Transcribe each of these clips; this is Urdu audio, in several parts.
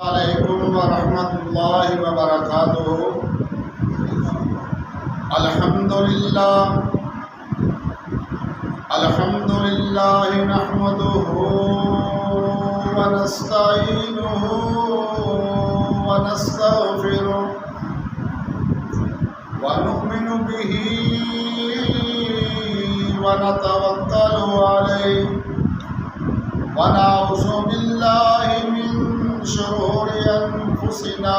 علیکم ورحمۃ اللہ وبرکاتہ۔ الحمدللہ نحمدہ ونستعینہ ونستغفرہ ونؤمن بہ ونتوکل علیہ ونعوذ باللہ من شرور انفسنا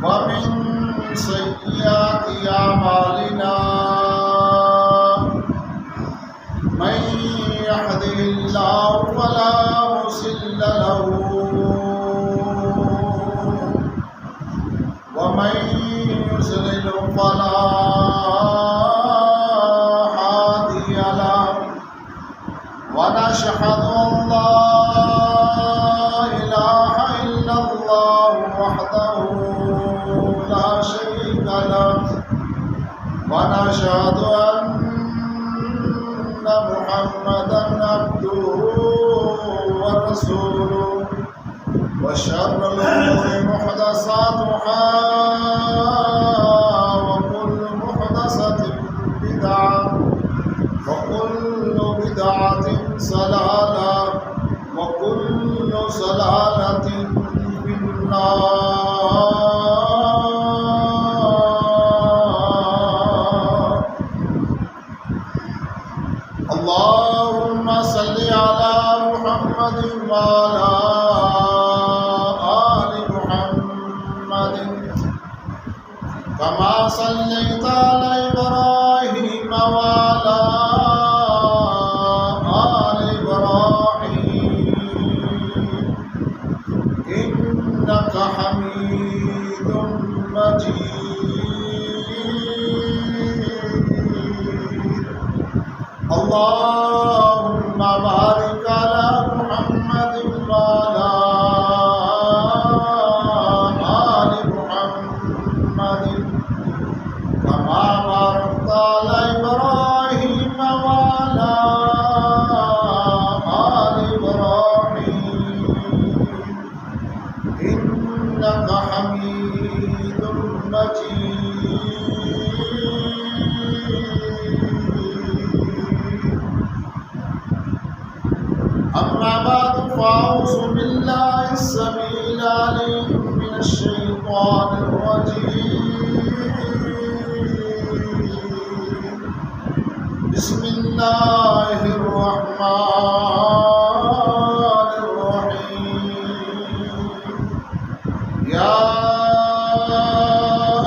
ومن سیئات اعمالنا من يهده الله فلا مضل له ومن يضلل فلا هادي له ونشهد أن لا إله إلا الله وحده لا شريك له ونشهد أن محمدا عبده ورسوله وشر الأمور محدثاتها وكل محدثة بدعة وكل بدعة ضلالة وكل ضلالة في النار۔ اللهم صل على محمد وعلى آل محمد كما صليت على إبراهيم وعلى آل إبراهيم إنك حميد مجيد۔ اللهم بارك على محمد وعلى آل محمد كما باركت على إبراهيم وعلى آل إبراهيم إنك حميد مجيد۔ أما بعد فأعوذ بالله السميع العليم من الشيطان الرجيم۔ بسم الله الرحمن الرحيم۔ يا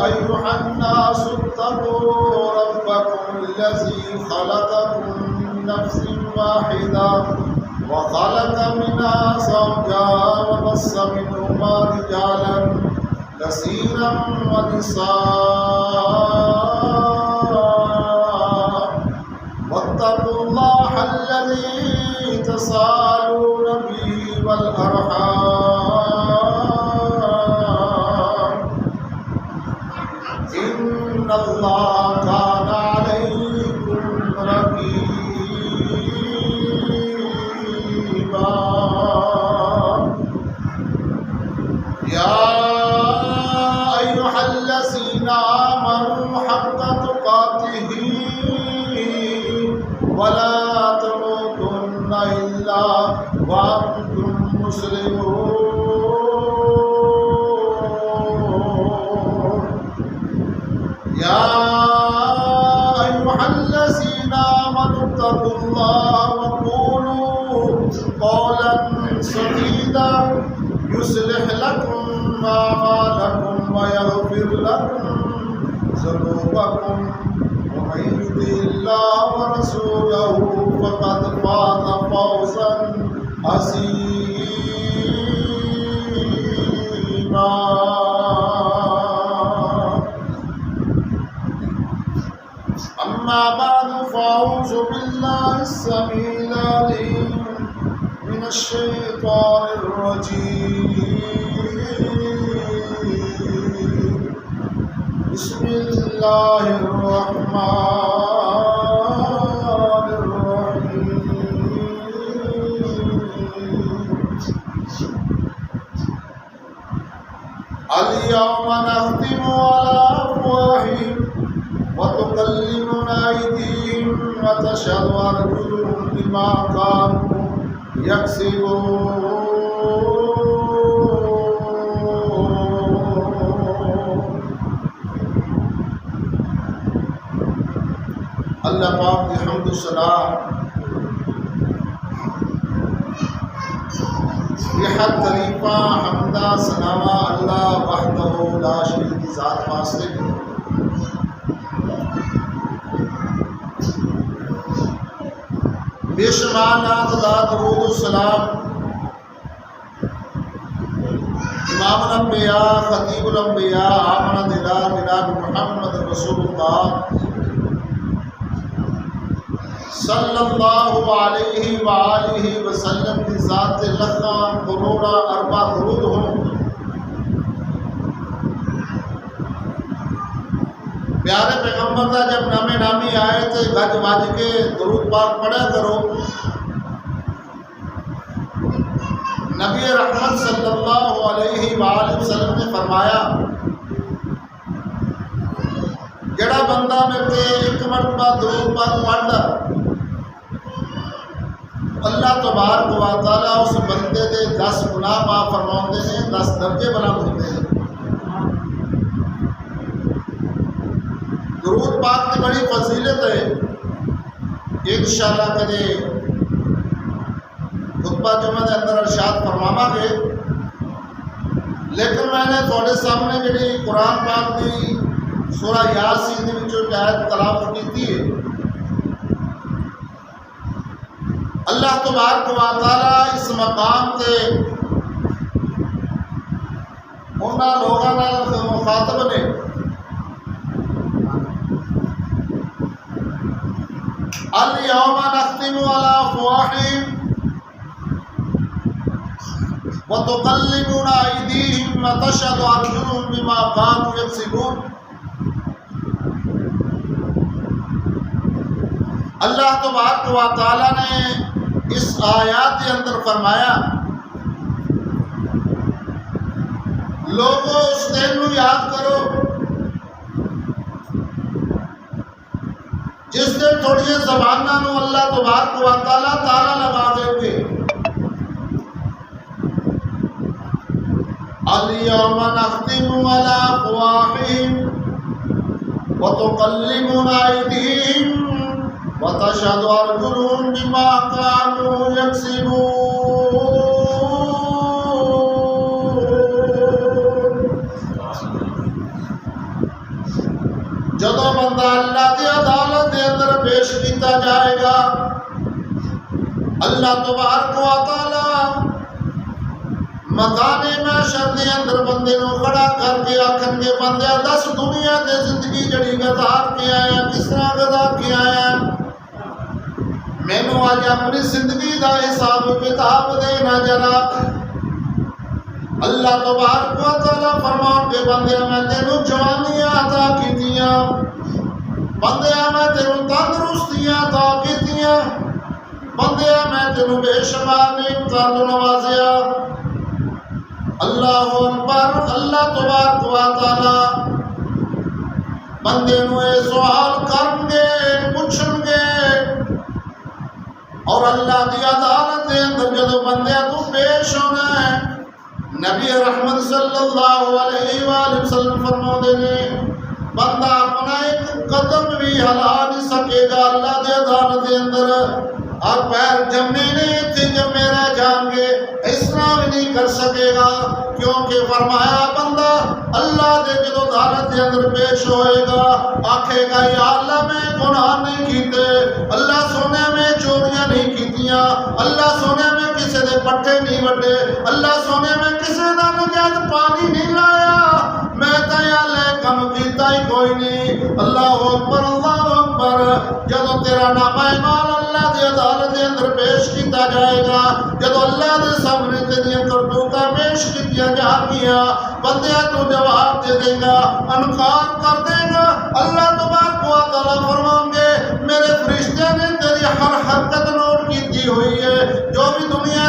أيها الناس اتقوا ربكم الذي خلقكم من نفس واحدة وخلق منها زوجها وبث منهما رجالا كثيرا ونساء واتقوا الله الذي تساءلون به والأرحام إن الله كان عليكم رقيبا۔ يا أيها الذين آمنوا حق تقاته ولا تموتن إلا وأنتم مسلمون۔ يا أيها الذين آمنوا اتقوا الله وقولوا قولا سديدا يصلح لكم أعمالكم ويغفر لكم ذنوبكم ومن يطع الله ورسوله فقد فاز فوزا عظيما۔ أما بعد فأعوذ بالله السميع العليم من الشيطان الرجيم۔ بسم الله الرحمن الرحيم۔ اليوم نختم على أفواههم وتكلمنا أيديهم وتشهد أرجلهم بما كانوا يكسبون. اللہ پاک کی حمد و ثنا یہ حد تعریفاں حمدہ ثناواں اللہ وحدہ لا شریک کی ذات واسطے بے شمار نعت درود و سلام امام الانبیاء خطیب الانبیاء آمنہ دلال جناب محمد رسول اللہ صلی اللہ علیہ وآلہ وسلم کی ذات لکھاں کروڑا اربع درود ہوں. پیارے پیغمبر دا جب نامے نامی آئے تھے گج واج کے درود پاک پڑھا کرو. نبی رحمت صلی اللہ علیہ وآلہ وسلم نے فرمایا جڑا بندہ میرے تے ایک مرتبہ درود پاک پڑھدا اللہ تبارک و تعالیٰ اس بندے دے 10 گناہ معاف فرماؤندے نے 10 درجے بلند ہوندے ہیں. درود پاک کی بڑی فضیلت ہے. انشاءاللہ کدے خطبہ جمعہ دے اندر ارشاد فرماواں گے، لیکن میں نے تھوڑے سامنے جڑی قرآن پاک دی سورہ یاسین دے وچوں آیت تلاوت کیتی ہے. اللہ تبارک و تعالیٰ اس مقام تے انہاں لوگاں نال مخاطب نے اليوم نختم على أفواههم وتكلمنا أيديهم وتشهد أرجلهم بما كانوا يكسبون. اللہ تبارک و تعالیٰ نے اس آیات کے اندر فرمایا لوگوں اس دن کو یاد کرو جس دن تھوڑی زبانوں نو اللہ تبارک و تعالیٰ تالا لگا دیں گے. اليوم نختم على أفواههم وتكلمنا أيديهم وتشهد أرجلهم بما كانوا يكسبون. جدو بندہ اللہ کی عدالت کے اندر پیش کیتا جائے گا اللہ تبارک و تعالی مکان محشر دے اندر بندے نو کھڑا کر کے آکھن گے بندیا دس دنیا تے زندگی جڑی گزار کے آیا کس طرح گزار کے آیا مینوں آج اپنی زندگی دا حساب کتاب دینا ذرا. اللہ تبارک و تعالیٰ فرمان کے بندیا میں تینوں جوانیاں عطا کیتیاں بندیا میں تینوں تندرستیاں عطا کیتیاں بندیا میں تینوں بے شمار نعمتاں تو نوازیا. اللہ اکبر. اللہ تبارک و تعالیٰ بندے نو یہ سوال کرن گے پوچھن گے اور اللہ دی عدالت دے اندر جدو بندے تو پیش ہونا ہے نبی رحمت صلی اللہ علیہ وآلہ وسلم فرماتے ہیں بندہ اپنا ایک قدم بھی ہلا نہیں سکے گا اللہ دی عدالت دے اندر اور پیر جمے نہیں تھے جمے رہ جائیں گے اس طرح بھی نہیں کر سکے گا کیونکہ فرمایا بندہ اللہ دے جدو عدالت دے اندر پیش ہوئے گا آکھے گا یا اللہ میں گناہ نہیں کیتے اللہ سونے میں چوریاں نہیں کیتیاں اللہ سونے میں کسی دے پٹھے نہیں وڈے اللہ سونے میں کسی دا نجات پانی نہیں لایا میں تیا لے کم کیتا ہی کوئی نہیں. اللہ اکبر. اللہ اکبر. جدو تیرا نام مال اللہ دی عدالت دے اندر پیش کیتا جائے گا جدو اللہ دے سامنے تیریاں کرتوتاں پیش کیتیاں جانگیاں بندیا تو جواب دے دے گا انکار کر دے گا. اللہ تبارک و تعالیٰ فرمائیں گے میرے فرشتے نے تیری ہر حرکت نوٹ کیتی ہوئی ہے جو بھی دنیا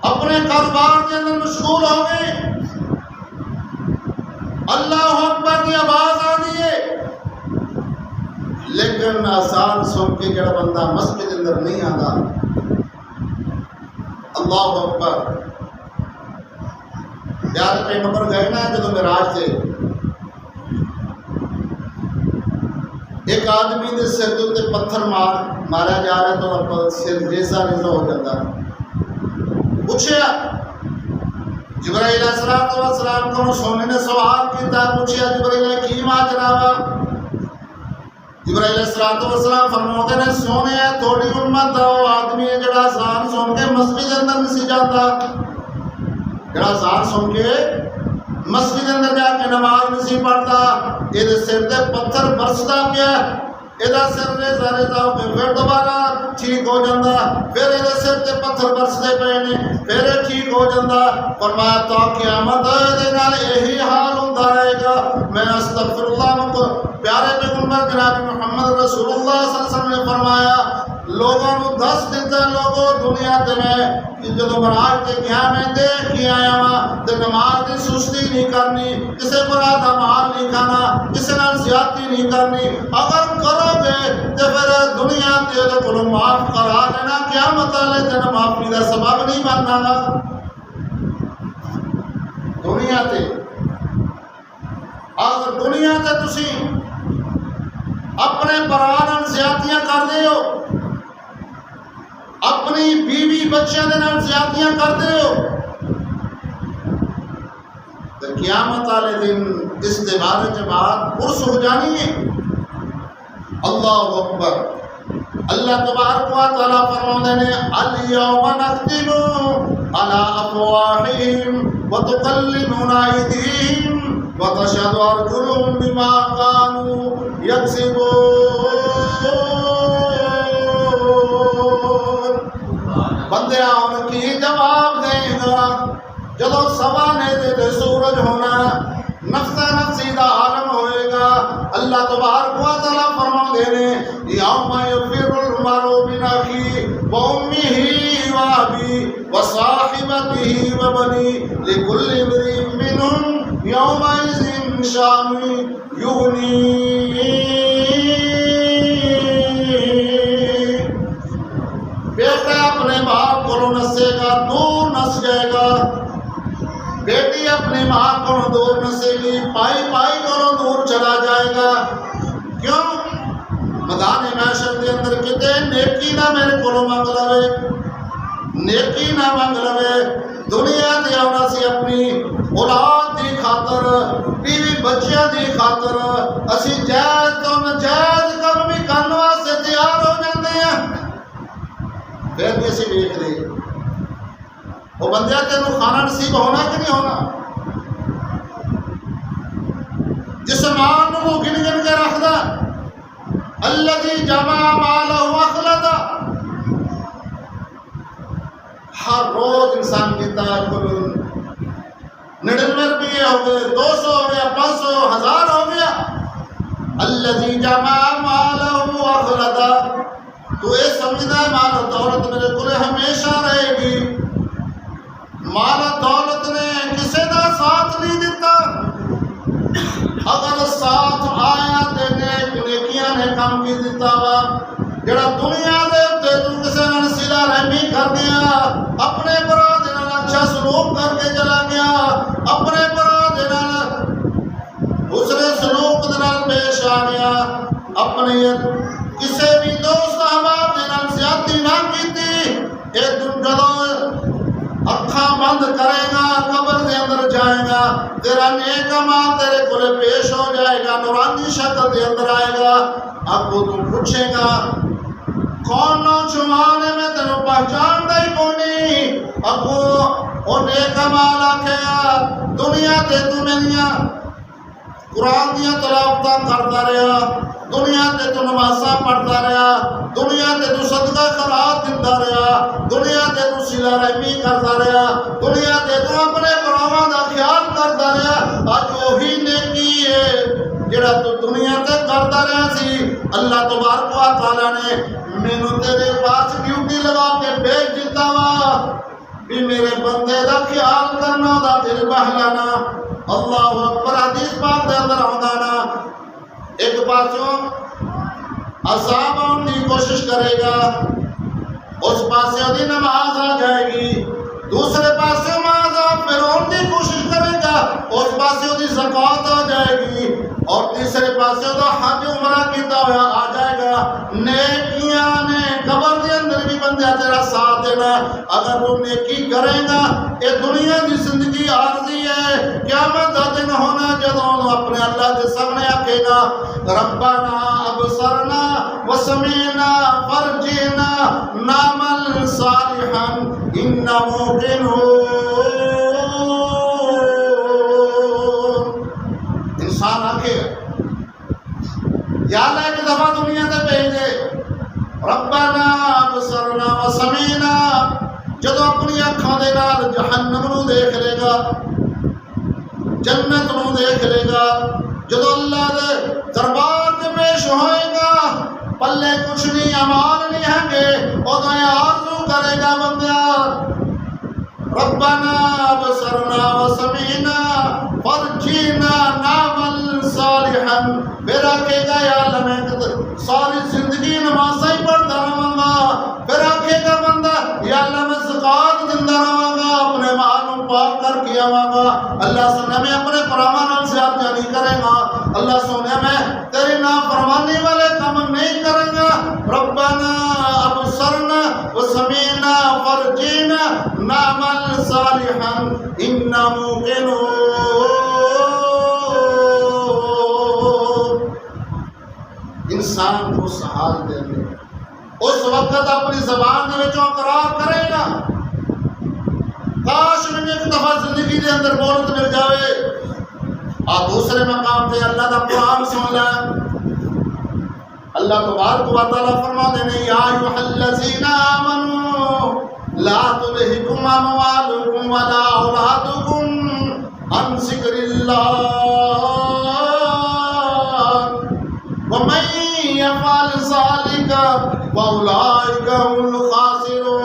اپنے کاروبار کے اندر مشغول ہو گئے، اللہ اکبر کی آواز آ رہی ہے، لیکن آسان سن کے جڑا بندہ مسجد کے اندر نہیں آتا، اللہ اکبر۔ یار پیغمبر گئے نا جدو معراج سے، ایک آدمی دے سر کے اوپر پتھر مارا جا رہا تو سر ریزہ ریزہ ہو جاتا، پوچھیا جبرائیل علیہ السلام کو سونے نے سوال کیتا، پوچھیا جبرائیل کی ماجرا وا؟ جبرائیل علیہ السلام فرماتے نے سونے تھوڑی امت دا وہ آدمی ہے جڑا اذان سن کے مسجد کے اندر نہیں جاتا، جڑا اذان سن کے مسجد کے اندر جا کے نماز نہیں پڑھتا، یہ سر تے پتھر برستا پیا، یہ سر ریزا ریزا ہو کے پھر دوبارہ ٹھیک ہو جاتا، پھر یہ سر تے پتھر برستے پے نے پھر یہ ٹھیک ہو جاتا۔ فرمایا تو قیامت یہی حال ہوتا رہے گا۔ میں استغفر اللہ کو پیارے پیغمبر جناب محمد رسول اللہ صلی اللہ علیہ وسلم نے فرمایا لوگوں کو دس دیتا لوگوں دنیا تے میں جدو مراج تے گیا میں دیکھ کے آیا ہاں تے نماز دی سستی نہیں کرنی، کسے پر آدھا مال نہیں کھانا، کسے نال زیادتی نہیں کرنی، اگر کرو گے تے پھر دنیا تے دے کو معاف کرا لینا، قیامت والے دن معافی دا سبب نہیں بننا گا۔ دنیا تے اگر دنیا تے تسی اپنے بران زیادتیاں کر دے ہو، اپنی بیوی بچیاں دے نال زیادتیاں کر دے ہو، تو قیامت والے دن اس دے بارے چ بات پرس ہو جانی ہے۔ اللہ اکبر۔ اللہ تبارک و تعالی فرماتے ہیں الیوم نختم علی افواہہم وتکلمنا ایدیہم وتشہد ارجلہم بما کانوا یکسبون۔ بندے ان کی جواب دے گا جدو سوا نے سورج ہونا، نفسہ نفسی دا عالم ہوئے گا۔ اللہ تبارک و تعالی فرماتے ہیں یوم یفر المرء من اخیہ وامہ وابیہ وصاحبتہ وبنیہ لکل امرئ منہم یومئذ شأن یغنیہ۔ بیٹا اپنے باپ کو نسے گا، دور نس جائے گا، بیٹی اپنے ماں کو دور نسے گی، پائی پائی کو دور چلا جائے گا۔ کیوں؟ میدان معاشر کے اندر کتے نیکی نہ میرے کو منگ لوے، نیکی نہ منگ لوے، دنیا تے آنا سی اپنی اولاد دی خاطر، بیوی بچیاں دی خاطر اسی جائز تو ناجائز کم بھی کرنے واسطے تیار ہو جاتے ہیں۔ پھر بھی اسی ویکھ لے وہ بندہ تینوں کھانا نصیب ہونا کہ نہیں ہونا؟ جس مال کو گن گن کے رکھدا، الذی جمع مالہ اخلدا، ہر روز انسان کہتا ہے 99 روپیے ہو گئے، 200 ہو گیا، 500، 1000 ہو گیا۔ الذی جمع مالہ اخلدا، تو یہ سمجھنا ہے مال و دولت میرے کو ہمیشہ رہے گی۔ مال و دولت نے کسی کا ساتھ نہیں دیتا، اگر ساتھ آیا تے نیکیاں نے کام کی دیتا وا۔ جڑا دنیا دے تے تو کسی نال صلہ رحمی کر دیا، اپنے برا دے نال اچھا سلوک کر کے چلا گیا، اپنے برا دے نال حسن سلوک دے نال پیش آ گیا، اپنے کسی بھی دوست احباب دے نال زیادتی نہ کیتی، اے جدوں اکھاں بند کرے گا قبر دے اندر جائے گا، تیرا نیک عمل تیرے کولے پیش ہو جائے گا، نورانی شکل دے اندر آئے گا۔ اب وہ تم پوچھے گا کون نوجوانے میں تینوں پہچان دے کوئی نہیں، اب وہ نیک عمل آکھے گا دنیا تے تو میریاں قرآن دیا تلاوتاں کرتا رہا، دنیا تے تو نمازاں پڑھتا رہا، دنیا تے تو صدقہ خیرات دیندا رہا، دنیا تے تو صلہ رحمی کرتا رہا، دنیا تے تو اپنے پراواں دا خیال کرتا رہا۔ اج وہی نیکی ہے جڑا تو دنیا تے کرتا رہا سی، اللہ تبارک و تعالی نے مینوں تیرے پاس ڈیوٹی لگا کے بھیج دیتا وا، بھی میرے بندے دا خیال کرنا، دا دل بہلانا۔ اللہ اکبر، حدیث پاک دے اندر آندا نا، ایک پاسوں عذاب آن دی کوشش کرے گا، اس پاسے دی نماز آ جائے گی، دوسرے پاسے عذاب پھر دی کوشش کرے گا، اس پاسے دی زکوٰۃ آ جائے گی، اور تیسرے پاسے دا حج عمرہ کیتا ہوا آ جائے گا۔ نیکیاں نے قبر دے اندر بھی بندہ تیرا ساتھ دینا۔ اگر تو نیکی کرے گا، یہ دنیا دی زندگی عارضی ہے، قیامت دا دن ہونا جدوں اپنے اللہ دے سامنے آکے گا ربنا ابصرنا وسمعنا فرجعنا نعمل صالحا انا موقنون۔ انسان آکے یا اللہ ایک دفعہ دنیا تے بھیج دے، ربنا ابصرنا وسمعنا، جدو اپنی اکھاں دے نال جہنم نو دیکھ لے گا، جنت نو دیکھ لے گا، جدو اللہ دے دربار تے پیش ہوئے گا، پلے کچھ نہیں، اعمال نہیں ہیں گے، ادو آرزو کرے گا بندہ ربنا ابصرنا وسمعنا فرجعنا نعمل صالحا، پھر آکے گا یا اللہ میں ساری زندگی نمازیں ہی پڑھتا رہوں گا، پھر آکے گا بندہ یا اللہ میں زکوٰۃ دیندا رہوں گا، اپنے مال کو پاک کر کے آواں گا، اللہ سونے میں اپنے پراواں نال زیادتی نہیں کرے گا، اللہ سونے میں تیری نافرمانی والے کام نہیں کرے گا۔ ربنا ابصرنا وسمعنا فرجعنا نعمل صالحا انا موقنون۔ انسان کو سہال دے میں اس وقت اپنی زبان دے وچوں اقرار کرے گا، کاش میں ایک دفعہ زندگی دے اندر مہلت مل جاوے۔ اور دوسرے مقام تے اللہ دا قرآن سن لے، اللہ تبارک و تعالیٰ فرما دینے یا ایھا الذین آمنوا لا تلہکم اموالکم ولا اولادکم عن ذکر اللہ ومن یفعل ذلک فاولئک هم الخاسرون۔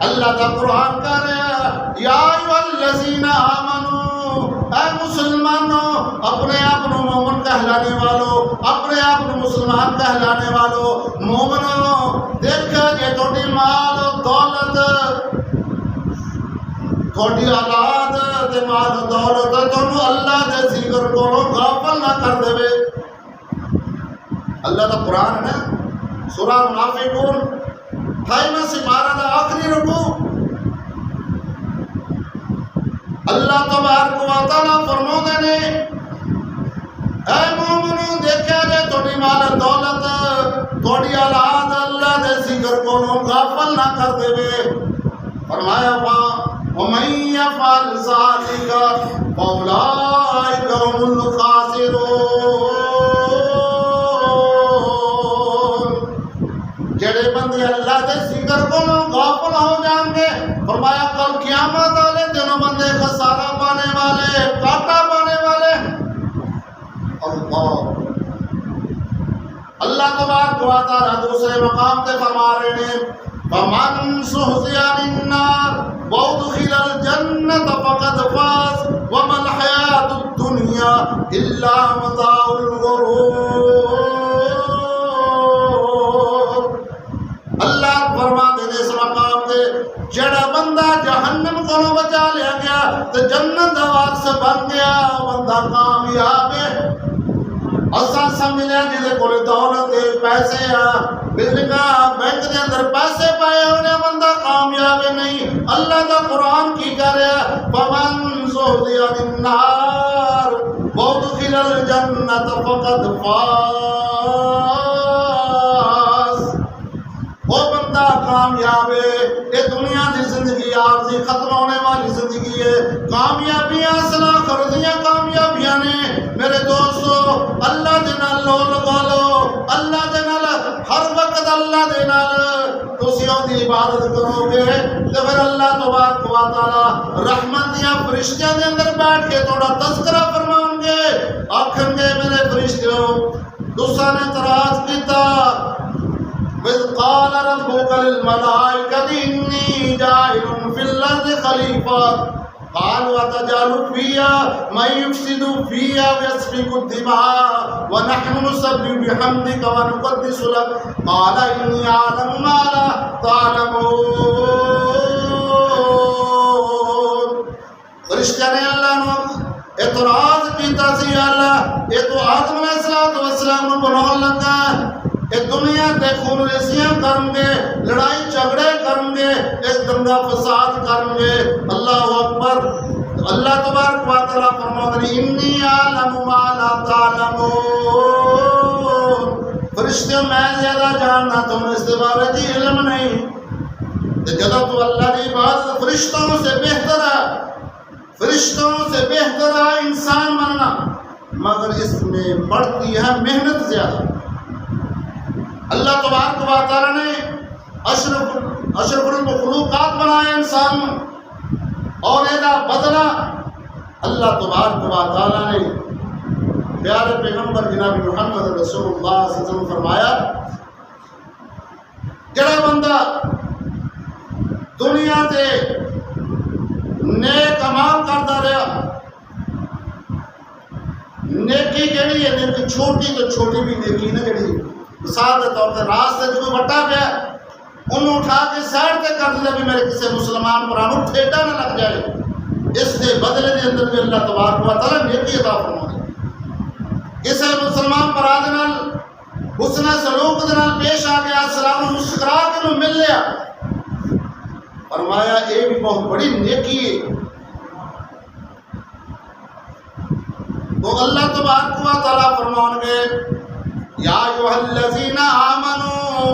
اللہ کا قرآن کہہ رہا ہے یا ایھا الذین آمنوا، اے مسلمانوں، اپنے آپ کو مومن کہلانے والوں، اپنے آپ کو مسلمان کہلانے والوں، مومنوں دیکھا کہ تھوڑی مال و دولت، تھوڑی اولاد تے مال و دولت تھانوں اللہ دے ذکر کو غافل نہ کر دے۔ اللہ کا قرآن ہے نا، سورہ منافقون 28 سے 12 دا آخری رکوع، اللہ تبارک و تعالیٰ فرماتے نے اے مومنوں دیکھا جائے تھوڑی مال دولت، تھوڑی اولاد اللہ دے ذکر کو غافل نہ کر دے۔ فرمایا وَمَن يَفْعَلْ ذَلِكَ فَأُولَٰئِكَ هُمُ الْخَاسِرُونَ۔ جڑے بندے اللہ دے ذکر کو غافل ہو جان گے، فرمایا کل قیامت والے دنوں بندے خسارہ پانے والے، گھاٹا پانے والے۔ اللہ تبارک و تعالیٰ دوسرے مقام تے فرما رہے ہیں فَمَن زُحْزِحَ عَنِ النَّارِ وَأُدْخِلَ الْجَنَّةَ فَقَدْ فَازَ وَمَا الْحَيَاةُ الدُّنْيَا إِلَّا مَتَاعُ الْغُرُورِ۔ اللہ فرما دے اس مقام دے جڑا بندہ جہنم کو بچا لیا گیا تو جنت دا وارث بن گیا، بندہ کامیاب ہے۔ اساں سمجھ لیا جے کول دولت پیسے بلڈنگاں بینک دے اندر پیسے پائے ہونے بندہ کامیاب نہیں۔ اللہ دا قرآن کی کہہ رہا ہے فَمَن زُحْزِحَ عَنِ النَّارِ وَأُدْخِلَ الْجَنَّةَ فَقَدْ فَازَ، وہ بندہ کامیاب ہے۔ یہ دنیا کی زندگی عارضی ختم ہونے والی زندگی ہے، کامیابیاں اصل آخرتیاں کامیابیاں نے۔ میرے دوستو اللہ دے نال لو لگا لو، اللہ دے نال ہر وقت اللہ دے نال تسی دی عبادت کرو گے تو پھر اللہ تبارک و تعالی رحمت دیا فرشتیاں دے اندر بیٹھ کے تھوڑا تذکرہ فرمان گے، آکھن گے میرے فرشتیوں تساں نے اعتراض کیتا، وَإِذْ قَالَ رَبُّكَ لِلْمَلَائِكَةِ إِنِّي جَاعِلٌ فِي الْأَرْضِ خَلِيفَةً قَالُوا أَتَجْعَلُ فِيهَا مَن يُفْسِدُ فِيهَا وَيَسْفِكُ الدِّمَاءَ وَنَحْنُ نُسَبِّحُ بِحَمْدِكَ وَنُقَدِّسُ لَكَ قَالَ إِنِّي أَعْلَمُ مَا لَا تَعْلَمُونَ۔ فرشتہ نے اللہ نو اعتراض کیتا سی، اللہ یہ تو آدم علیہ السلام نو بناؤ لگا، یہ دنیا تے خون ریزیاں کرن گے، لڑائی جھگڑے کرن گے، اس دنگا فساد کرن گے۔ اللہ اکبر۔ اللہ تبارک و تعالیٰ فرماتے ہیں انی اعلم ما لا تعلمون، فرشتے میں زیادہ جاننا، تمہیں اس بارے دی علم نہیں۔ جب تو اللہ کی عبادت فرشتوں سے بہتر ہے، فرشتوں سے بہتر ہے انسان بننا، مگر اس میں بڑھتی ہے محنت زیادہ۔ اللہ تبارک و تعالیٰ نے اشرف المخلوقات بنایا انسان اور ایدا بدلہ اللہ تبارک و تعالیٰ نے پیارے پیغمبر جناب محمد رسول اللہ صلی اللہ علیہ وسلم فرمایا جڑا بندہ دنیا تے نیک عمل کرتا رہا، نیکی کہڑی ہے؟ نیکی چھوٹی تو چھوٹی بھی نیکی نہ جڑی مثال کے طور پر راستے جو کوئی وٹا پیا انہوں اٹھا کے سائڈ تے کر دیا بھی میرے کسی مسلمان پرانو ٹھیڈا نہ لگ جائے، اس کے بدلے کے اندر بھی اللہ تبارک و تعالیٰ نیکی عطا فرمائے۔ کسی مسلمان پرا دے نال حسن سلوک دے نال پیش آ گیا، سلام مسکرا کے نو مل لیا، فرمایا یہ بھی بہت بڑی نیکی ہے۔ تو اللہ تبارک و تعالیٰ فرمان گے یا ایھا الذین آمنوا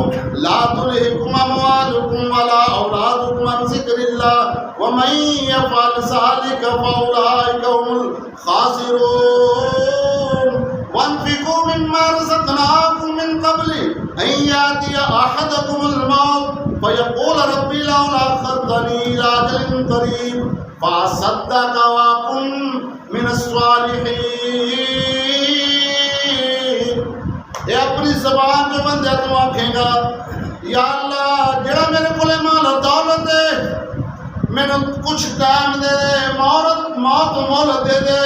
لا تلہکم اموالکم ولا اولادکم عن ذکر اللہ ومن یفعل ذلک فاولئک هم الخاسرون وانفقوا مما رزقناکم من قبل ان یأتی احدکم الموت فیقول ربی لولا اخرتنی الی اجل قریب فاصدق واکن من الصالحین۔ اے اپنی زبان جو بندے تو آکھیں گا یا اللہ جڑا میرے کو مال و دولت دے، میں نے کچھ ٹائم دے دے، موت مہلت دے دے۔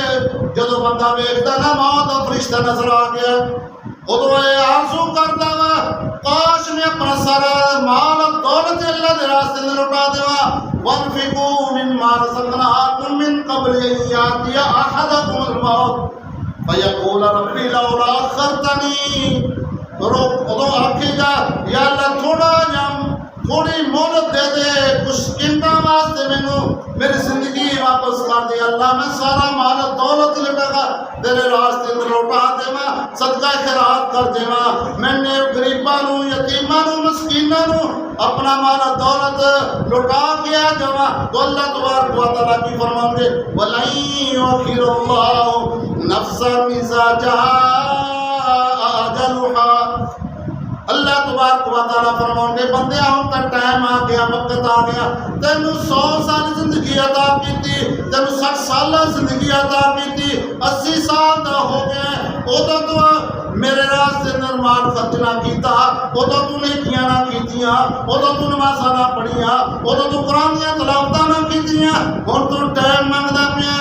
جدو بندہ ویکھدا نا موت دا فرشتہ نظر آ گیا، ادو اے آرزو کردا وا کاش میں اپنا سارا مال و دولت اللہ دے راستے میں لٹا دیواں۔ وانفقوا مما رزقناکم من قبل ان یأتی احدکم الموت فیقول ربی لولا اخرتنی، ادو آکھے گا یا اللہ تھوڑی مہلت دے دے، کچھ سکنڈاں واسطے مینوں میری زندگی واپس کر دے اللہ، میں سارا مال دولت لٹا گا تیرے راستے میں لوٹا دیواں، صدقہ خیرات کر دیواں، میں نے غریباں نوں یتیماں نوں مسکیناں نوں اپنا مال دولت لٹا کے آ جاواں۔ تو اللہ تبارک و تعالیٰ کی فرمان دے وَلَن يُؤَخِّرَ اللَّهُ نَفْسًا إِذَا جَاءَ أَجَلُهَا۔ اللہ تبارک و تعالیٰ فرمان دے بندے ہم کا ٹائم آ گیا، وقت آ گیا، تینوں 100 سال زندگی عطا کیتی، تینوں 60 سال زندگی عطا کیتی، 80 سال دا ہو گئے، ادو تو میرے راستے نرمان خرچ نہ کیتا، ادو تو نیکیاں نہ کیتیاں، ادو تو نمازاں نہ پڑھیاں، ادو تو قرآن دیاں تلاوتاں نہ کیتیاں، ہن تو ٹائم منگدا پیا۔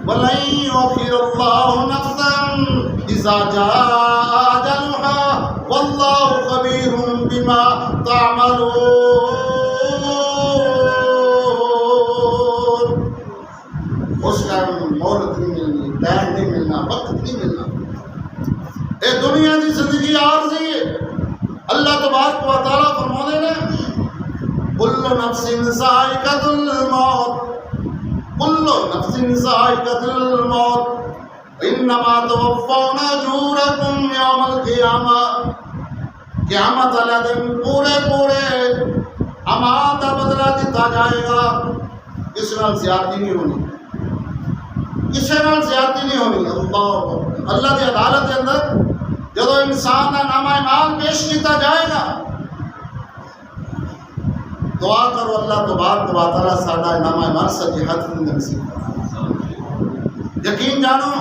وَلَن يُؤَخِّرَ اللَّهُ نَفْسًا إِذَا جَاءَ أَجَلُهَا وَاللَّهُ خَبِيرٌ بِمَا تَعْمَلُونَ۔ اس ٹائم مہلت نہیں ملنی، ٹائم نہیں ملنا، وقت نہیں ملنا، اے دنیا کی زندگی عارضی ہے۔ اللہ تبارک و تعالیٰ فرماتے ہیں کل نفس ذائقۃ الموت، کل نفس ذائقۃ الموت انما توفون اجورکم یوم القیامہ۔ قیامت والے دن پورے اعمال کا بدلہ دیتا جائے گا، کسی نال زیادتی نہیں ہونی، کسی نال زیادتی نہیں ہونی۔ اللہ کی عدالت کے اندر جب انسان کا نامہ اعمال پیش کیتا جائے گا، دعا کرو اللہ تبارک و تعالیٰ ساڈا نامہ اعمال سچے ہاتھ میں نصیب فرمائے۔ یقین جانو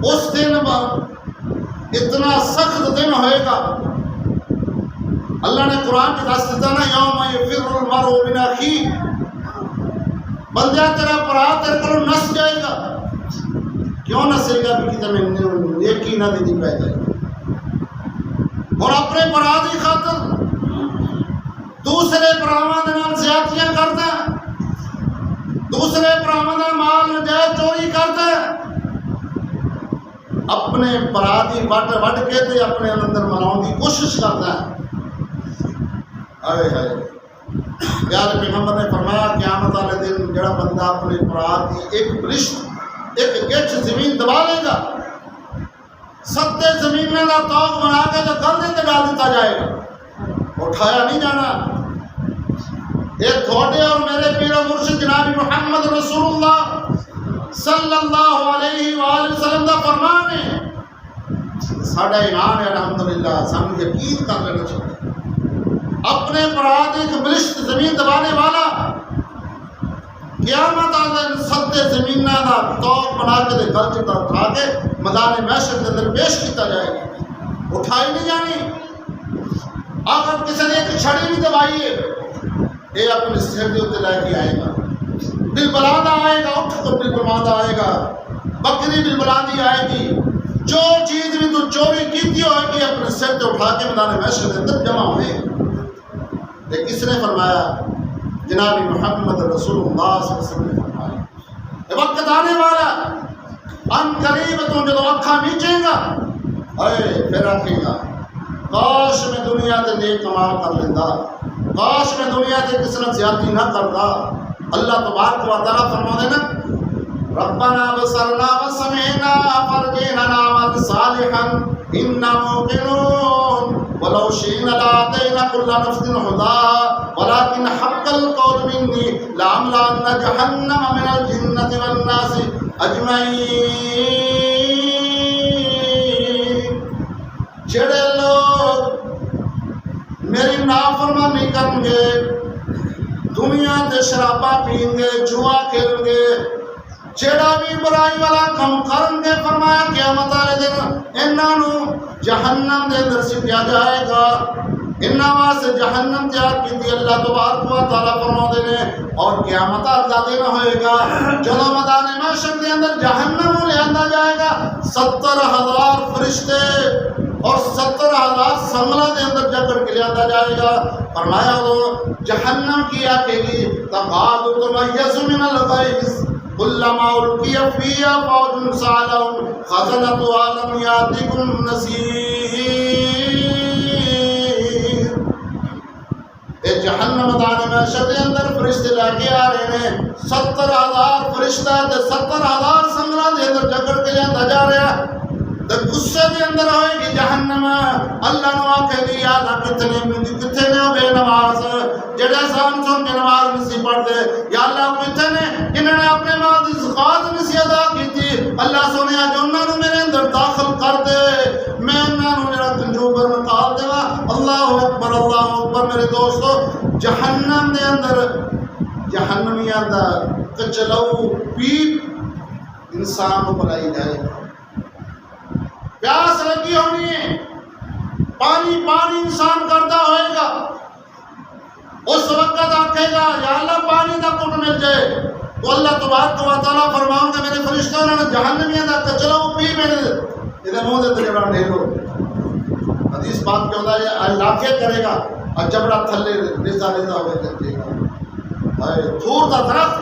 اس دن اتنا سخت دن ہوئے گا. اللہ نے قرآن کی دس دیتا نا یوم یفر المرء من اخیہ، بندہ تیرا برا تیرے کو نس جائے گا. کیوں نسے گا؟ بھی کتنے نیکی نہ دی پہ جائے گا، اور اپنے برا دی خاطر دوسرے براواں دے نال زیادتیاں کرتا ہے، دوسرے براواں دا مال نجائز چوری کرتا ہے، اپنے برا دی وڈ کے تے اپنے اندر مناؤں دی کوشش کرتا ہے. پیارے پیغمبر نے فرمایا قیامت والے دن جڑا بندہ اپنے برا کی ایک برشت ایک گچھ زمین دبا لے گا، ستے زمین میں کا توق بنا کے جو گردے تے ڈال دیتا جائے گا، اٹھایا نہیں جانا. یہ تھوڑے اور میرے پیر و مرشد جناب محمد رسول اللہ صلی اللہ علیہ وآلہ وسلم دا فرمان ہے. ساڈا ایمان ہے الحمدللہ، سانو یقین کر لینا چاہیے. اپنے برات ایک برشت زمین دبانے والا قیامت آدھے ستے زمینہ دا توق بنا کے دے گل چکا اٹھا کے میدان محشر کے اندر پیش کیتا جائے گا، اٹھائی نہیں جانی. اگر کسی نے ایک چھڑی بھی دبائی ہے یہ اپنے سر کے اتنے لے کے آئے گا، بل بلادہ آئے گا، اٹھ تو بل بلادہ آئے گا، بکری بل بلادی آئے گی، جو چیز بھی تو چوری کیتی ہوئے گی اپنے سر سے اٹھا کے میدان محشر کے اندر جمع ہوئے. لیکن کس نے فرمایا؟ جناب محمد رسول اللہ صلی اللہ علیہ وسلم نے فرمایا یہ وقت آنے والا ان قریب تو جب اکھا نیچیں گا پھر آکھے گا کاش میں دنیا تے نیک کمال کر لیندہ، کاش میں دنیا تے کس نے زیادتی نہ کرتا. اللہ تبارک و تعالیٰ فرما دینا ربنا بصرنا وسمعنا فرجعنا نعمل صالحا انا موقنون ولو شئنا لآتينا كل نفس هداها ولكن حق القول مني لأملأن جهنم من الجنة والناس أجمعين. جڑے لوگ میری نافرمانی کریں گے، دنیا تے شراباں پین گے، جوا کھیلیں گے، جڑا بھی برائی والا کم کریں گے، فرمایا قیامت والے دن انہاں نوں جہنم دے اندر سٹیا جائے گا. انہاں واسطے جہنم تیار کیتی اللہ تبارک و تعالیٰ فرماتے نے. اور قیامت دا دن ہوئے گا جدوں میدان محشر دے اندر جہنم لے آندا جائے گا، 70,000 فرشتے اور 70,000 سنگلا دے اندر جکڑ کے لے آندا جائے گا. فرمایا وہ جہنم کی آکے گی تقاد تمیز من الغیظ كلما ألقي فيها فوج سألهم خزنتها ألم يأتكم نذير. اے جہنم میدان محشر دے اندر فرشتے لے کے آ رہے ہیں، 70,000 فرشتہ تے 70,000 سنگلا دے اندر جکڑ کے لے آندا جا رہا ہے. تے غصے دے اندر ہوئے گی جہنم. اللہ نو آکھے گی یا اللہ کتنے نے بے نماز جڑے سان سن کے نماز نہیں پڑھتے، یا اللہ کتنے نے انہوں نے اپنے مال دی زکات نہیں ادا کی. اللہ سونے جو انہوں نے میرے اندر داخل کر دے، میں انہوں نے میرا کنجوبر نکال دے گا. اللہ اکبر اللہ اکبر. میرے دوستو جہنم دے اندر جہنمیاں دا کچلو پیپ انسان کو بلائی جائے گا. پیاس لگی ہونی ہے، پانی پانی انسان کرتا ہوئے گا، اس وقت آکھے گا یا اللہ پانی دا کٹ مل جائے تو اللہ تبارک و تعالیٰ فرماؤں گا میرے فرشتوں نے جہنمیاں دا کچلو پی میرے ادھر منہ دے تجربہ ڈھیلو. حدیث بات کیا ہوتا ہے اللہ کے کرے گا اور جبڑا تھلے ریزا ریزا ہوئے دیکھے گا. تھور دا درخت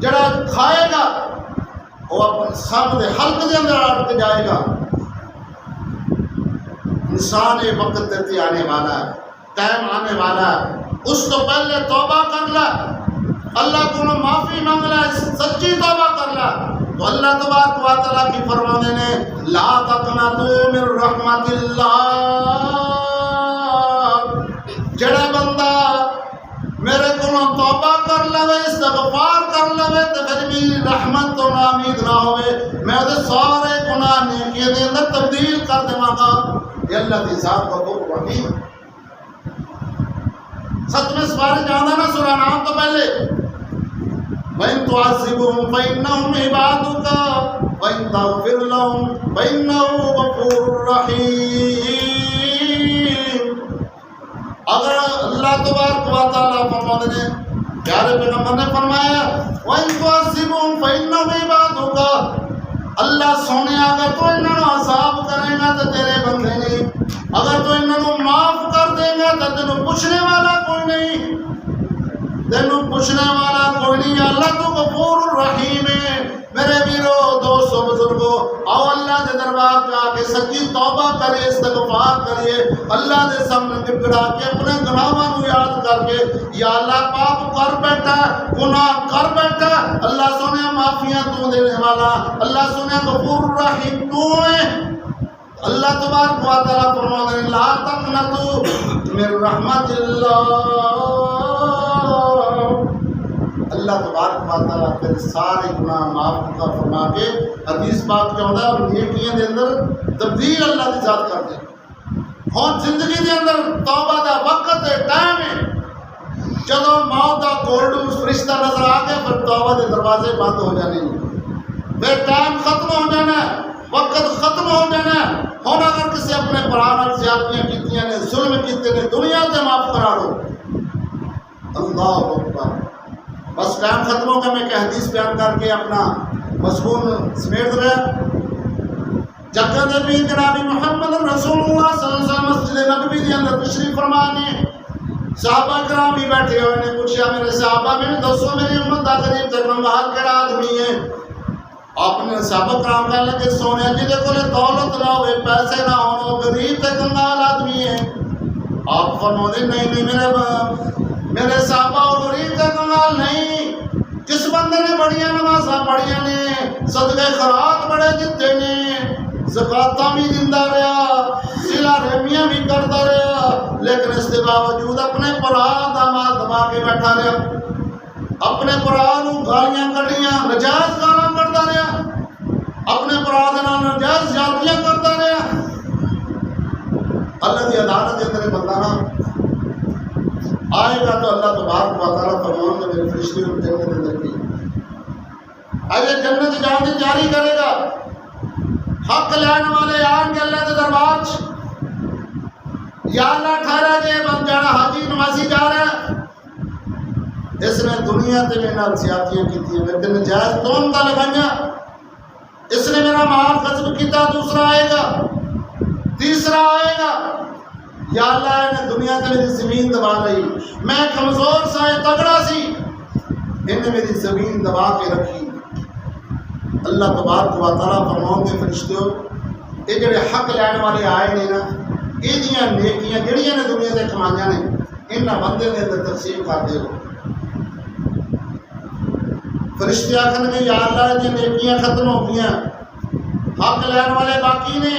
جڑا کھائے گا وہ اپنے سامنے حلق دے اندر اٹھ کے جائے گا. انسان یہ وقت دیتے آنے والا ہے، ٹائم آنے والا ہے، اس تو پہلے توبہ کر لے، اللہ کو معافی مانگ لے، سچی توبہ کر لے تو اللہ تبارک و تعالیٰ کی فرمانے نے لا تقنطوا من رحمت اللہ. جڑا بندہ میرے کو توبہ کر لے، استغفار کر لے تو پھر بھی رحمت تو نامید نہ ہوئے، میں وہ سارے گناہ نیکی دے اندر تبدیل کر دے گا. یہ اللہ کی ذات غفور رحیم. ستویں سپارے جانا نا سورہ نام تو پہلے وَإِن تُعَذِّبْهُمْ فَإِنَّهُمْ عِبَادُكَ وَإِن تَغْفِرْ لَهُمْ فَإِنَّهُ غَفُورٌ رَحِيمٌ۔ اگر اللہ تبارک و تعالیٰ فرماتے ہیں، پیارے پیغمبر نے فرمایا وَإِن تُعَذِّبْهُمْ فَإِنَّهُمْ عِبَادُكَ، اللہ سونے اگر تو انہوں نے عذاب کرے گا تو تیرے بندے نہیں، اگر تو انہوں نے معاف کر دے گا تو تینوں پوچھنے والا کوئی نہیں، تینوں پوچھنے والا کوئی نہیں۔ اللہ تو غفور الرحیم ہے۔ میرے بیرو دوستو بزرگو، آؤ اللہ دے دربار پہ آ کے سچی توبہ کرے، استغفار کریے، اللہ دے سامنے گڑگڑا کے اپنے گناہاں نو یاد کر کے، یا اللہ پاپ کر بیٹھا، گناہ کر بیٹھا، اللہ سونے معافیاں تو دینے والا، اللہ سونے غفور الرحیم تو ہے۔ اللہ تبارک و تعالیٰ فرماتے ہیں لا تقنطوا من رحمت اللہ، اللہ تبارک و تعالیٰ تیرے سارے گناہ معاف کا فرما کے حدیث پاک چاہتا ہے اور نیکیاں دے اندر تبدیل اللہ کی ذات کر دے۔ ہوں زندگی دے اندر توبہ دا وقت ہے، ٹائم ہے، جدوں موت دا گولڈو فرشتہ نظر آ کے پھر توبہ دے دروازے بند ہو جانے، پھر ٹائم ختم ہو جانا ہے، وقت ختم ہو جانا ہے۔ ہوں اگر کسی اپنے پرانا زیادتیاں کیتیاں نے، ظلم کیتے نے، دنیا سے معاف کرا دو، اللہ اکبر، بس ٹائم ختم ہوگا۔ میں کہ حدیث بیان کر کے اپنا مضمون سمیٹ رہا۔ جگہ نبی جناب محمد رسول اللہ صلی اللہ علیہ وسلم مسجد نبوی کے اندر تشریف فرما نے، صحابہ کرام بھی بیٹھے ہوئے نے پوچھا میرے صحابہ میں دسو میری امت دا قریب تک باہر کیڑا آدمی ہے؟ آپ نے صحابہ کرام کہنے لگے سونے جی دے کولے دولت نہ ہوئے، پیسے نہ ہو، غریب تے کنگال آدمی ہے۔ آپ فرماتے نہیں میرے صحابہ غریب تے کنگال نہیں، جس بندے نے بڑیاں نمازاں پڑھیاں نے، صدقے خیرات بڑے دیتے نے، زکاتاں بھی دیندا رہیا، صلہ رحمیاں بھی کردا رہیا، لیکن اس کے باوجود اپنے پرا دا مال دبا کے بیٹھا رہیا، اپنے پرا نوں گالیاں کڈیاں، نجائز گالاں کڈدا رہیا، اپنے پرا دے نال نجائز زیادتیاں کردا رہیا۔ اللہ دی عدالت دے اندر بندہ نہ آئے گا تو اللہ تبارک و تعالیٰ فرمان کے میرے فرشتے ان جنت کے اندر کی اجے جنت جان کی تیاری کرے گا، حق لین والے آن کے اللہ کے دربار یا اللہ ٹھہرا جے بن جانا حاجی نمازی جا رہا ہے، اس نے دنیا تے میرے نال زیادتیاں کی، میرے تے نجائز تہمتاں لگائیاں، اس نے میرا مال غصب کیتا، دوسرا آئے گا، تیسرا آئے گا، یا اللہ نے دنیا تے میری زمین دبا رہی، میں کمزور سا تگڑا سی، انہیں میری زمین دبا کے رکھی۔ اللہ تبارک و تعالیٰ فرماؤں کے فرشتوں یہ جڑے حق لین والے آئے نے نا، یہ نیکیاں جڑیاں نے دنیا سے کمائیاں نے انہاں بندے دے اندر تقسیم کر دے۔ فرشتے آخر گے یا اللہ یہ نیکیاں ختم ہو گیا، حق لین والے باقی نے،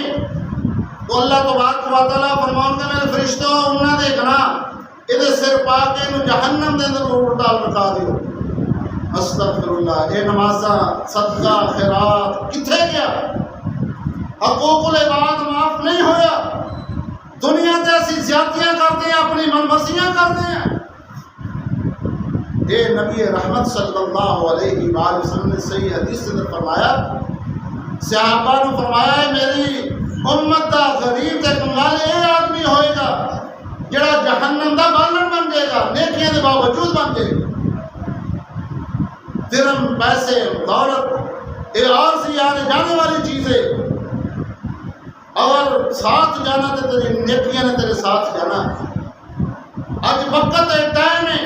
تو اللہ تبارک و تعالیٰ فرماؤں گے میرے فرشتوں انہاں دے گناہ یہ سر پا کے انہوں جہنم دے اندر الٹا لٹا دیو۔ استغفر اللہ، اے نمازاں صدقہ خیرات کتھے گیا؟ حقوق العباد معاف نہیں ہویا، دنیا تے اسی زیادتیاں کرتے ہیں، اپنی منمسیاں کرتے ہیں۔ اے نبی رحمت صلی اللہ علیہ وآلہ وسلم نے صحیح حدیث سے فرمایا، صحابہ نے فرمایا ہے میری امت دا غریب تے کنگال اے آدمی ہوئے گا جڑا جہنم دا بالن بن جائے گا، نیکیاں دے باوجود بن جائے گا۔ درم پیسے دولت یہ اور سی آنے جانے والی چیزیں، اور ساتھ جانا تو تیری نیکیاں نے تیرے ساتھ جانا۔ آج وقت ہے، ٹائم ہے،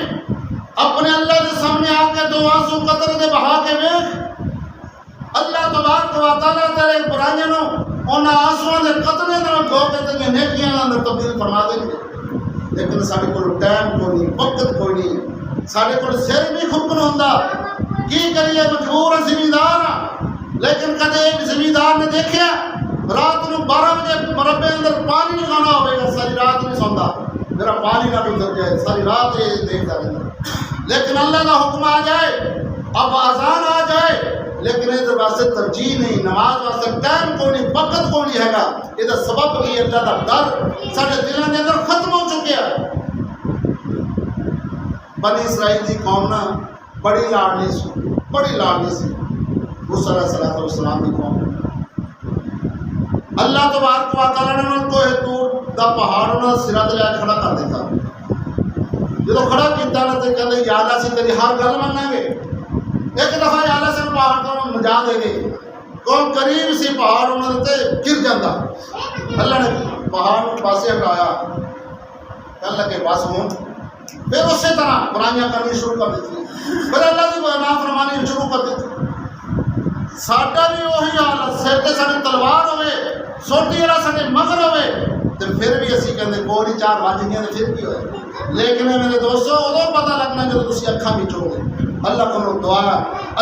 اپنے اللہ کے سامنے آ کے دو آنسو قطرے دے بہا کے ویکھ، اللہ تبارک و تعالیٰ تیرے برائیاں نو انہاں آنسواں دے قطرے نال دھو کے تیری نیکیاں اندر تبدیل فرما دیں گے۔ لیکن ساڈے کول ٹائم کوئی نہیں، وقت کوئی نہیں، ساڈے کول سر نہیں کھپن ہوندا، کی کریے مجبور زمیندار ہاں۔ لیکن کدے ایک زمیندار نے دیکھا رات نو 12 بجے مربے اندر پانی لگانا ہوئے گا، ساری رات نہیں سوندا، میرا پانی نہ گزر جائے، ساری رات یہ دیکھتا رہتا۔ لیکن اللہ کا حکم آ جائے، اب اذان آ جائے، لیکن اس واسطے ترجیح نہیں، نماز واسطے ٹائم کوئی نہیں، وقت کوئی نہیں ہے گا۔ یہ سبب کی اللہ کا ڈر سارے دلوں کے اندر ختم ہو چکا۔ بنی اسرائیل کی قوم نہ بڑی لاڈلی سی، موسیٰ علیہ السلام کی قوم اللہ تبارک و تعالی نے تو طور دا پہاڑ انہاں سرات لے کھڑا کر دیتا جدو کھڑا کیتا نا تے کہندے یا اللہ سی تیری ہر گل مناں گے ایک دفعہ یا اللہ سے پہاڑ تو مجا دے گے کون قریب سی پہاڑ انہاں تے گر جاندا اللہ نے پہاڑ پاسے ہٹایا کہنے لگے بس ہوں پھر اسی طرح برائیاں کرنی شروع کر دیتی پھر اللہ کی نافرمانی شروع کر دیتی ساڈا بھی وہی حال سر تے ساڈی تلوار ہوے سوٹی والا ساڈے مگر ہوے تے پھر بھی اسی کہندے کوئی چار وج گئے تے پھر کی ہوئے لیکن میرے دوستو ادو پتہ لگنا جب تسی اکھاں وچوں گے اللہ کو دعا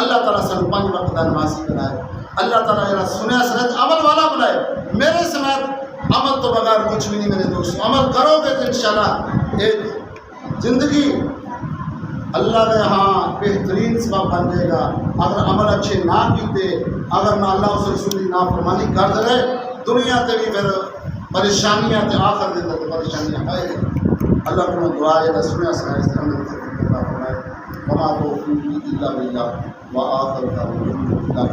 اللہ تعالیٰ سانو 5 وقت دا نمازی بنائے اللہ تعالیٰ میرا سنیا سنت عمل والا بنائے میرے سمیت عمل تو بغیر کچھ بھی نہیں میرے دوستو عمل کرو گے تو انشاءاللہ ایک زندگی اللہ نے ہاں بہترین سبب بن جائے گا اگر عمل اچھے نہ کیتے اگر نہ اللہ اس رسول کی نافرمانی کر دے دنیا تے بھی پھر پریشانیاں تے آخر دن تک پریشانیاں آئے اللہ کو دعا ہے سنیا سنا اس طرح میں فرمائے وما توفیقی الا باللہ وآخر دعوانا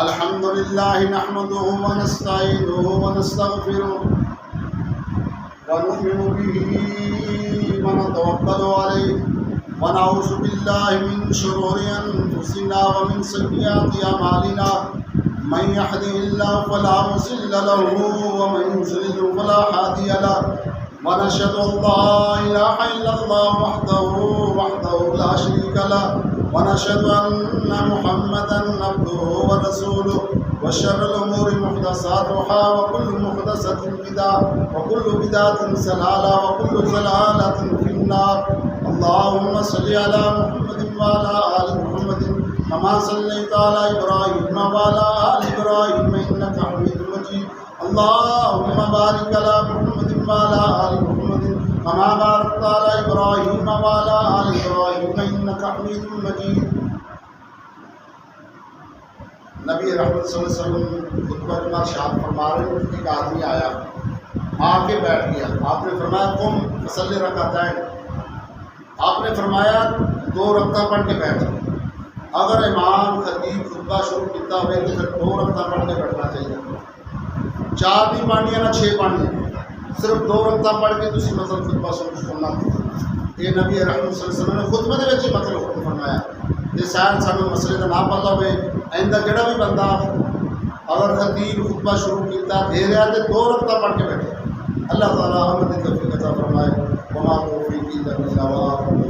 الحمد لله نحمده ونستعينه ونستغفره ونؤمن به ونتوكل عليه ونعوذ بالله من شرور أنفسنا ومن سيئات أعمالنا من يهده الله فلا مضل له ومن يضلل فلا هادي له ونشهد أن لا إله إلا الله وحده لا شريك له ونشهد أن محمدا عبده ورسوله وشر الأمور محدثاتها وكل محدثة بدعة وكل بدعة ضلالة وكل ضلالة في النار اللهم صل على محمد وعلى آل محمد كما صليت على إبراهيم وعلى آل إبراهيم إنك حميد مجيد اللهم بارك على محمد وعلى آل محمد كما باركت على إبراهيم وعلى آل إبراهيم إنك حميد مجيد نبی رحمت صلی اللہ علیہ وسلم خطبہ جمعہ ارشاد فرما رہے ہیں ایک آدمی آیا آ کے بیٹھ گیا آپ نے فرمایا قم فصلی رکعتین آپ نے فرمایا 2 رکعتیں پڑھ کے بیٹھ اگر امام خطیب خطبہ شروع کیتا ہوئے تو پھر 2 رکعتیں پڑھ کے بیٹھنا چاہیے 4 نہیں پڑھنی نہ 6 پڑھنی صرف 2 رکعتیں پڑھ کے تسی مطلب خطبہ شروع کرنا یہ نبی رحمت صلی اللہ علیہ وسلم نے خطبے دے وچ مطلب حکم فرمایا یہ شاید سانو مسئلے کا نہ پتہ ہوئے آئندہ جڑا بھی بندہ اگر خطیب خطبہ شروع کیتا دے رہا تو 2 رکعتیں پڑھ کے بیٹھے اللہ تعالیٰ ہمیں توفیق عطا فرمائے وما توفیقی الا باللہ